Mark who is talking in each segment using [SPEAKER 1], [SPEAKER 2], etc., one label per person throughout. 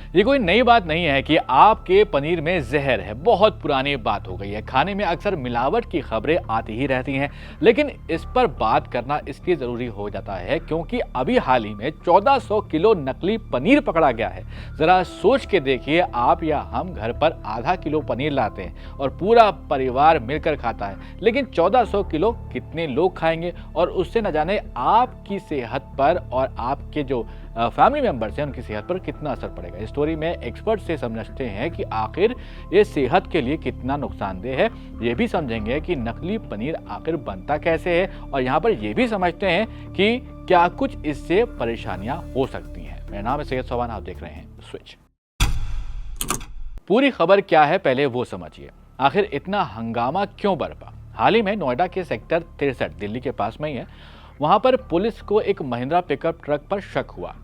[SPEAKER 1] ये कोई नई बात नहीं है कि आपके पनीर में जहर है। बहुत पुरानी बात हो गई है। खाने में अक्सर मिलावट की खबरें आती ही रहती हैं, लेकिन इस पर बात करना इसलिए ज़रूरी हो जाता है क्योंकि अभी हाल ही में 1400 किलो नकली पनीर पकड़ा गया है। ज़रा सोच के देखिए, आप या हम घर पर आधा किलो पनीर लाते हैं और पूरा परिवार मिलकर खाता है, लेकिन 1400 किलो कितने लोग खाएंगे? और उससे न जाने आपकी सेहत पर और आपके जो फैमिली मेंबर्स हैं उनकी सेहत पर कितना असर पड़ेगा। इस स्टोरी में एक्सपर्ट से समझते हैं कि आखिर ये सेहत के लिए कितना नुकसानदेह है। ये भी समझेंगे कि नकली पनीर आखिर बनता कैसे है, और यहाँ पर ये भी समझते हैं कि क्या कुछ इससे परेशानियां हो सकती हैं। मेरा नाम है सैयद सोबान, आप देख रहे हैं स्विच। पूरी खबर क्या है पहले वो समझिए। आखिर इतना हंगामा क्यों बरपा? हाल ही में नोएडा के सेक्टर 63 दिल्ली के पास में ही है, वहां पर पुलिस को एक महिंद्रा पिकअप ट्रक पर शक हुआ।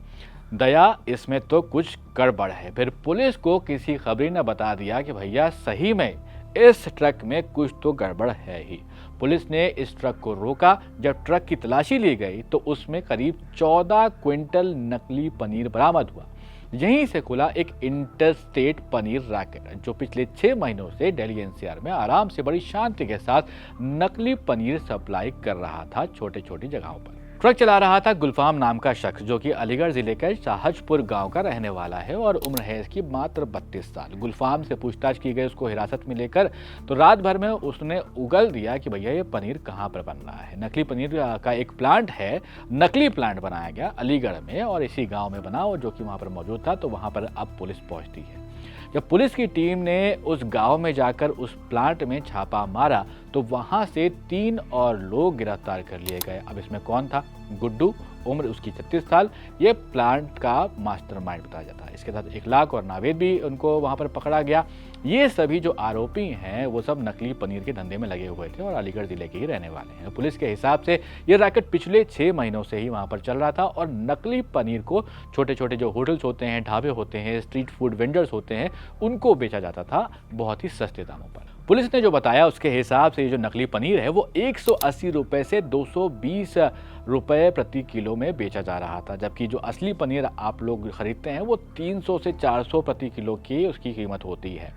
[SPEAKER 1] दया, इसमें तो कुछ गड़बड़ है। फिर पुलिस को किसी खबरी ने बता दिया कि भैया सही में इस ट्रक में कुछ तो गड़बड़ है ही। पुलिस ने इस ट्रक को रोका। जब ट्रक की तलाशी ली गई तो उसमें करीब 14 क्विंटल नकली पनीर बरामद हुआ। यहीं से खुला एक इंटरस्टेट पनीर रैकेट, जो पिछले 6 महीनों से दिल्ली एनसीआर में आराम से बड़ी शांति के साथ नकली पनीर सप्लाई कर रहा था छोटी छोटी जगहों पर। ट्रक चला रहा था गुलफाम नाम का शख्स, जो कि अलीगढ़ जिले के शाहजपुर गांव का रहने वाला है और उम्र है इसकी मात्र 32 साल। गुलफाम से पूछताछ की गई, उसको हिरासत में लेकर तो रात भर में उसने उगल दिया कि भैया ये पनीर कहाँ पर बन रहा है। नकली पनीर का एक प्लांट है, नकली प्लांट बनाया गया अलीगढ़ में और इसी गाँव में बना, और जो कि वहाँ पर मौजूद था। तो वहाँ पर अब पुलिस पहुँचती है। जब पुलिस की टीम ने उस गांव में जाकर उस प्लांट में छापा मारा तो वहां से 3 और लोग गिरफ्तार कर लिए गए। अब इसमें कौन था? गुड्डू, उम्र उसकी 36 साल, ये प्लांट का मास्टरमाइंड बताया जाता है। इसके साथ 1 लाख और नावेद भी उनको वहां पर पकड़ा गया। ये सभी जो आरोपी हैं वो सब नकली पनीर के धंधे में लगे हुए थे और अलीगढ़ जिले के ही रहने वाले हैं। पुलिस के हिसाब से ये रैकेट पिछले 6 महीनों से ही वहां पर चल रहा था और नकली पनीर को छोटे छोटे जो होटल्स होते हैं, ढाबे होते हैं, स्ट्रीट फूड वेंडर्स होते हैं, उनको बेचा जाता था बहुत ही सस्ते दामों पर। पुलिस ने जो बताया उसके हिसाब से ये जो नकली पनीर है वो 180 रुपए से 220 रुपए प्रति किलो में बेचा जा रहा था, जबकि जो असली पनीर आप लोग खरीदते हैं वो 300 से 400 प्रति किलो की उसकी कीमत होती है।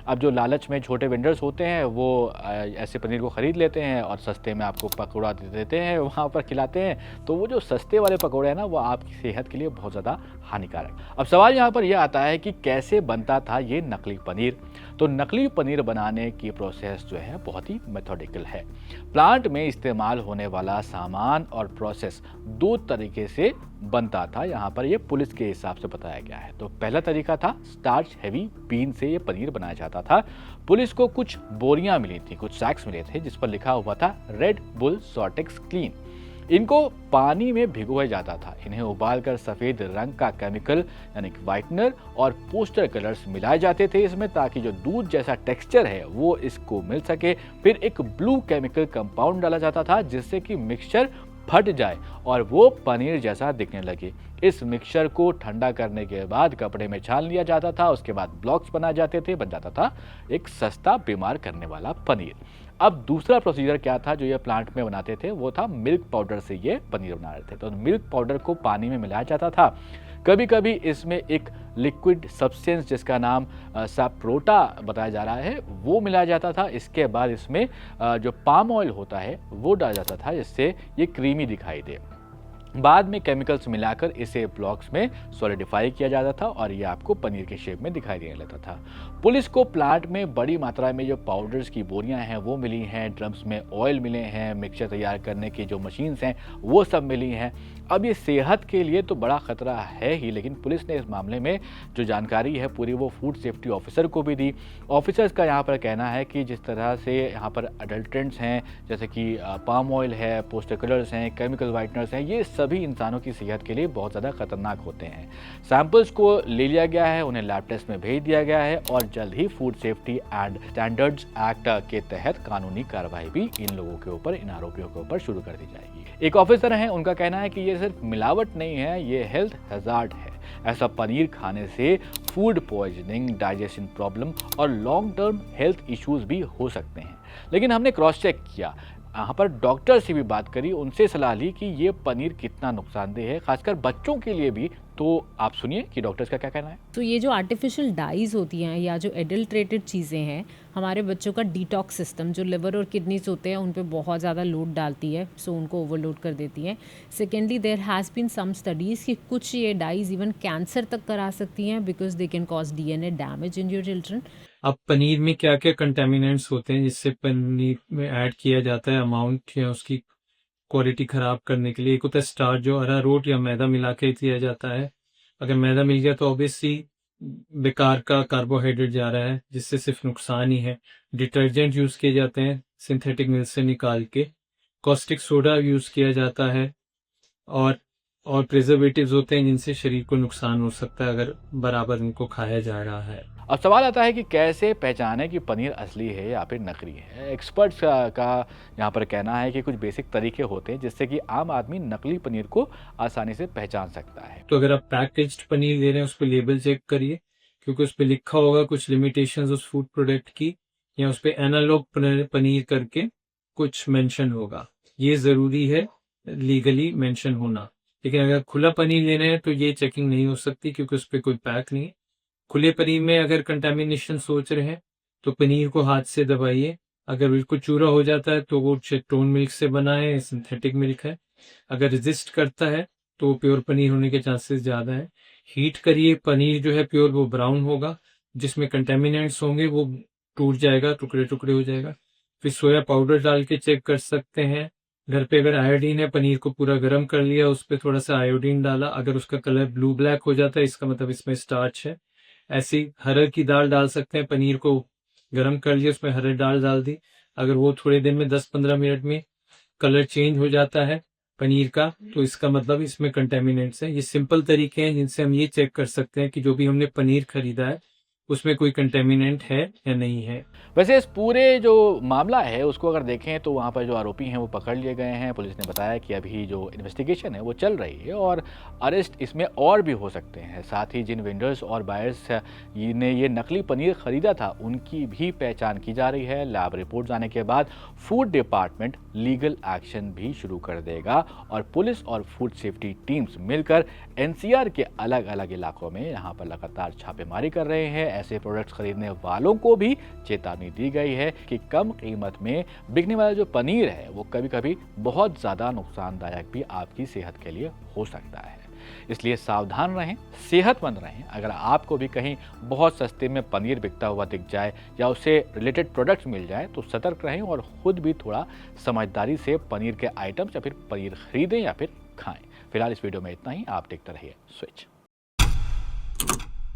[SPEAKER 1] अब जो लालच में छोटे वेंडर्स होते हैं वो ऐसे पनीर को ख़रीद लेते हैं और सस्ते में आपको पकौड़ा दे देते हैं, वहाँ पर खिलाते हैं। तो वो जो सस्ते वाले पकौड़े हैं ना, वो आपकी सेहत के लिए बहुत ज़्यादा हानिकारक। अब सवाल यहाँ पर यह आता है कि कैसे बनता था ये नकली पनीर। तो नकली पनीर बनाने की प्रोसेस जो है बहुत ही मेथोडिकल है। प्लांट में इस्तेमाल होने वाला सामान और प्रोसेस 2 तरीके से बनता था, यहाँ पर ये पुलिस के हिसाब से बताया गया है। तो पहला तरीका था स्टार्च हेवी बीन से ये पनीर बनाया जाता था। पुलिस को कुछ बोरियां मिली थी, कुछ सैक्स मिले थे जिस पर लिखा हुआ था रेड बुल सॉर्टेक्स क्लीन। इनको पानी में भिगोया जाता था। इन्हें उबालकर सफ़ेद रंग का केमिकल यानी कि वाइटनर और पोस्टर कलर्स मिलाए जाते थे इसमें, ताकि जो दूध जैसा टेक्सचर है वो इसको मिल सके। फिर एक ब्लू केमिकल कंपाउंड डाला जाता था जिससे कि मिक्सचर फट जाए और वो पनीर जैसा दिखने लगे। इस मिक्सचर को ठंडा करने के बाद कपड़े में छान लिया जाता था। उसके बाद ब्लॉक्स बनाए जाते थे, बन जाता था एक सस्ता बीमार करने वाला पनीर। अब दूसरा प्रोसीजर क्या था जो ये प्लांट में बनाते थे, वो था मिल्क पाउडर से ये पनीर बना रहे थे। तो मिल्क पाउडर को पानी में मिलाया जाता था। कभी कभी इसमें एक लिक्विड सब्सटेंस जिसका नाम साप्रोटा बताया जा रहा है वो मिलाया जाता था। इसके बाद इसमें जो पाम ऑयल होता है वो डाला जाता था जिससे ये क्रीमी दिखाई दे। बाद में केमिकल्स मिलाकर इसे ब्लॉक्स में सॉलिडिफाई किया जाता था और ये आपको पनीर के शेप में दिखाई देने लगता था। पुलिस को प्लांट में बड़ी मात्रा में जो पाउडर्स की बोरियां हैं वो मिली हैं, ड्रम्स में ऑयल मिले हैं, मिक्सचर तैयार करने की जो मशीन्स हैं वो सब मिली हैं। अब ये सेहत के लिए तो बड़ा खतरा है ही, लेकिन पुलिस ने इस मामले में जो जानकारी है पूरी वो फूड सेफ्टी ऑफिसर को भी दी। ऑफिसर्स का यहाँ पर कहना है कि जिस तरह से यहाँ पर अडल्ट्रेंट्स हैं जैसे कि पाम ऑयल है, पोस्टर कलर्स हैं, केमिकल वाइटनर्स हैं, ये सभी इंसानों की सेहत के लिए बहुत ज़्यादा खतरनाक होते हैं। सैंपल्स को ले लिया गया है, उन्हें लैब टेस्ट में भेज दिया गया है और जल्द ही food safety and standards act के तहत कानूनी कार्रवाई भी इन लोगों के ऊपर, इन आरोपियों के ऊपर शुरू कर दी जाएगी। एक ऑफिसर हैं, उनका कहना है कि ये सिर्फ मिलावट नहीं है, ये हेल्थ हैजार्ड है। ऐसा पनीर खाने से फूड पॉइजनिंग, डाइजेशन प्रॉब्लम और लॉन्ग टर्म हेल्थ इश्यूज भी हो सकते हैं। लेकिन हमने क्रॉस चेक किया, यहाँ पर डॉक्टर से भी बात करी, उनसे सलाह ली कि ये पनीर कितना नुकसानदेह है, खासकर बच्चों के लिए भी। तो आप सुनिए कि डॉक्टर्स का क्या कहना है।
[SPEAKER 2] तो ये जो आर्टिफिशियल डाइज़ होती हैं या जो एडल्ट्रेटेड चीज़ें हैं, हमारे बच्चों का डिटॉक्स सिस्टम जो लिवर और किडनीज़ होते हैं उन पे बहुत ज़्यादा लोड डालती है, सो उनको ओवरलोड कर देती हैं। Secondly, there has been some studies कि कुछ ये डाइज़ इवन कैंसर तक करा सकती हैं because they can cause DNA damage in your children.
[SPEAKER 3] अब पनीर में क्या क्या कंटेमिनेंट्स होते हैं जिससे पनीर में ऐड किया जाता है अमाउंट या उसकी क्वालिटी खराब करने के लिए। एक होता है स्टार्च, जो अरारोट या मैदा मिला के दिया जाता है। अगर मैदा मिल गया तो ऑब्वियसली बेकार का कार्बोहाइड्रेट जा रहा है, जिससे सिर्फ नुकसान ही है। डिटर्जेंट यूज किए जाते हैं सिंथेटिक मिल्क से निकाल के। कॉस्टिक सोडा यूज किया जाता है और प्रिजर्वेटिव्स होते हैं जिनसे शरीर को नुकसान हो सकता है अगर बराबर इनको खाया जा रहा है।
[SPEAKER 1] अब सवाल आता है कि कैसे पहचानें कि पनीर असली है या फिर नकली है। एक्सपर्ट्स का यहाँ पर कहना है कि कुछ बेसिक तरीके होते हैं जिससे कि आम आदमी नकली पनीर को आसानी से पहचान सकता है।
[SPEAKER 3] तो अगर आप पैकेज्ड पनीर ले रहे हैं उस पर लेबल चेक करिए, क्योंकि उस पर लिखा होगा कुछ लिमिटेशंस उस फूड प्रोडक्ट की, या उस पर एनालॉग पनीर करके कुछ मेंशन होगा। ये जरूरी है लीगली मेंशन होना। लेकिन अगर खुला पनीर लेना है तो ये चेकिंग नहीं हो सकती, क्योंकि उस पर कोई पैक नहीं है। खुले पनीर में अगर कंटामिनेशन सोच रहे हैं तो पनीर को हाथ से दबाइए। अगर बिल्कुल चूरा हो जाता है तो वो टोन मिल्क से बना है, सिंथेटिक मिल्क है। अगर रेजिस्ट करता है तो प्योर पनीर होने के चांसेस ज़्यादा है। हीट करिए, पनीर जो है प्योर वो ब्राउन होगा, जिसमें कंटेमिनेंट्स होंगे वो टूट जाएगा, टुकड़े टुकड़े हो जाएगा। फिर सोया पाउडर डाल के चेक कर सकते हैं। घर पे अगर आयोडीन है, पनीर को पूरा गर्म कर लिया, उस पर थोड़ा सा आयोडीन डाला, अगर उसका कलर ब्लू ब्लैक हो जाता है इसका मतलब इसमें स्टार्च है। ऐसी हरड़ की दाल डाल सकते हैं, पनीर को गर्म कर लिया, उसमें हरड़ दाल डाल दी, अगर वो थोड़े देर में 10-15 मिनट में कलर चेंज हो जाता है पनीर का, तो इसका मतलब इसमें कंटेमिनेंट्स है। ये सिंपल तरीके हैं जिनसे हम ये चेक कर सकते हैं कि जो भी हमने पनीर खरीदा है उसमें कोई कंटेमिनेंट है या नहीं है।
[SPEAKER 1] वैसे इस पूरे जो मामला है उसको अगर देखें तो वहाँ पर जो आरोपी हैं वो पकड़ लिए गए हैं। पुलिस ने बताया कि अभी जो इन्वेस्टिगेशन है वो चल रही है और अरेस्ट इसमें और भी हो सकते हैं। साथ ही जिन वेंडर्स और बायर्स ने ये नकली पनीर खरीदा था उनकी भी पहचान की जा रही है। लैब रिपोर्ट आने के बाद फूड डिपार्टमेंट लीगल एक्शन भी शुरू कर देगा और पुलिस और फूड सेफ्टी टीम्स मिलकर एनसीआर के अलग अलग इलाकों में यहाँ पर लगातार छापेमारी कर रहे हैं। ऐसे प्रोडक्ट्स खरीदने वालों को भी चेतावनी दी गई है कि कम कीमत में बिकने वाला जो पनीर है वो कभी कभी बहुत ज़्यादा नुकसानदायक भी आपकी सेहत के लिए हो सकता है। इसलिए सावधान रहें, सेहतमंद रहें। अगर आपको भी कहीं बहुत सस्ते में पनीर बिकता हुआ दिख जाए या उससे रिलेटेड प्रोडक्ट्स मिल जाए तो सतर्क रहें और खुद भी थोड़ा समझदारी से पनीर के आइटम्स या फिर पनीर खरीदें या फिर खाएं। फिलहाल इस वीडियो में इतना ही। आप देखते रहिए स्विच।